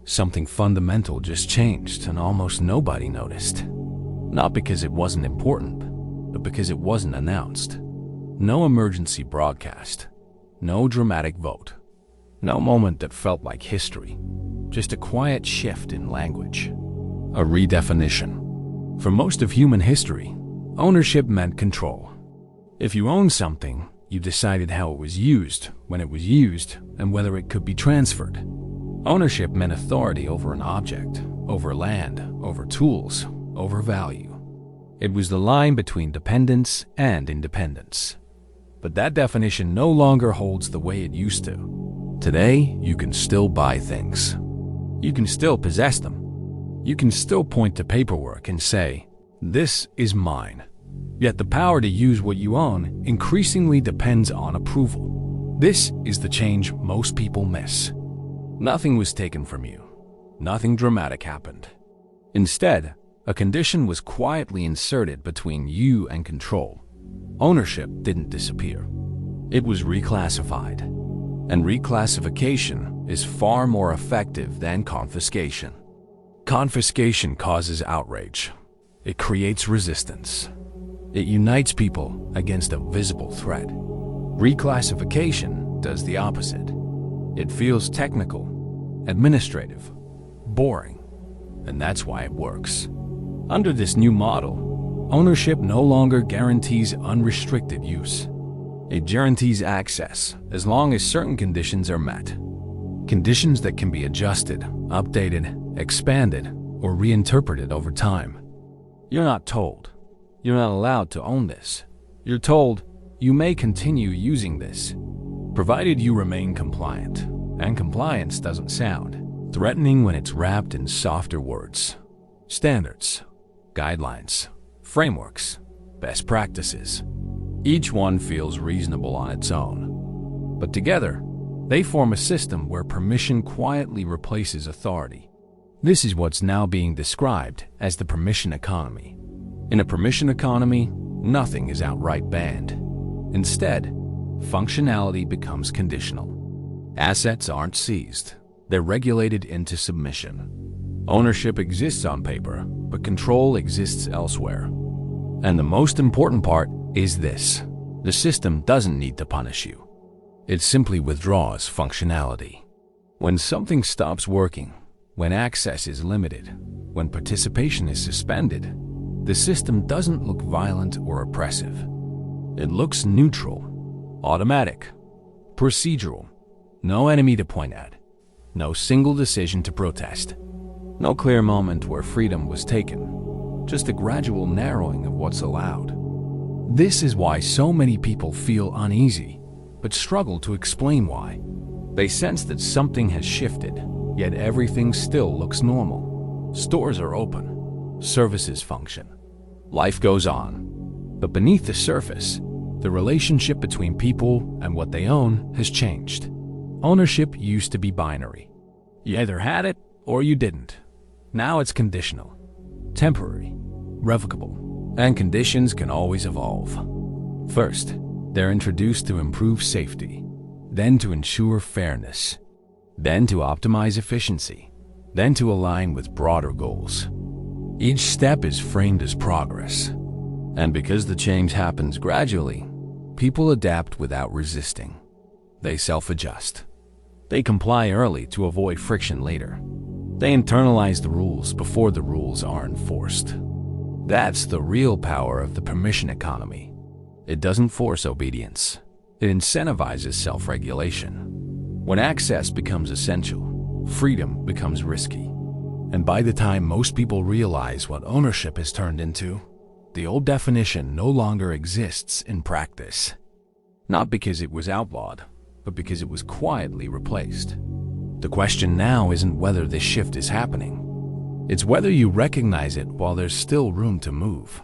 something fundamental just changed and almost nobody noticed. Not because it wasn't important, but because it wasn't announced. No emergency broadcast, no dramatic vote, no moment that felt like history, just a quiet shift in language, a redefinition. For most of human history, ownership meant control. If you owned something, you decided how it was used, when it was used, and whether it could be transferred. Ownership meant authority over an object, over land, over tools, over value. It was the line between dependence and independence. But that definition no longer holds the way it used to. Today, you can still buy things. You can still possess them. You can still point to paperwork and say, "This is mine." Yet the power to use what you own increasingly depends on approval. This is the change most people miss. Nothing was taken from you. Nothing dramatic happened. Instead, a condition was quietly inserted between you and control. Ownership didn't disappear. It was reclassified. And reclassification is far more effective than confiscation. Confiscation causes outrage. It creates resistance. It unites people against a visible threat. Reclassification does the opposite. It feels technical, administrative, boring, and that's why it works. Under this new model, ownership no longer guarantees unrestricted use. It guarantees access as long as certain conditions are met. Conditions that can be adjusted, updated, expanded, or reinterpreted over time. You're not told, "You're not allowed to own this." You're told, "You may continue using this, provided you remain compliant." And compliance doesn't sound threatening when it's wrapped in softer words. Standards, guidelines, frameworks, best practices. Each one feels reasonable on its own. But together, they form a system where permission quietly replaces authority. This is what's now being described as the permission economy. In a permission economy, nothing is outright banned. Instead, functionality becomes conditional. Assets aren't seized. They're regulated into submission. Ownership exists on paper, but control exists elsewhere. And the most important part is this: the system doesn't need to punish you. It simply withdraws functionality. When something stops working, when access is limited, when participation is suspended, the system doesn't look violent or oppressive. It looks neutral, automatic, procedural. No enemy to point at. No single decision to protest. No clear moment where freedom was taken. Just a gradual narrowing of what's allowed. This is why so many people feel uneasy, but struggle to explain why. They sense that something has shifted, yet everything still looks normal. Stores are open. Services function. Life goes on. But beneath the surface, the relationship between people and what they own has changed. Ownership used to be binary. You either had it or you didn't. Now it's conditional, temporary, revocable, and conditions can always evolve. First, they're introduced to improve safety, then to ensure fairness, then to optimize efficiency, then to align with broader goals. Each step is framed as progress. And because the change happens gradually, people adapt without resisting. They self-adjust. They comply early to avoid friction later. They internalize the rules before the rules are enforced. That's the real power of the permission economy. It doesn't force obedience. It incentivizes self-regulation. When access becomes essential, freedom becomes risky. And by the time most people realize what ownership has turned into, the old definition no longer exists in practice. Not because it was outlawed, but because it was quietly replaced. The question now isn't whether this shift is happening. It's whether you recognize it while there's still room to move.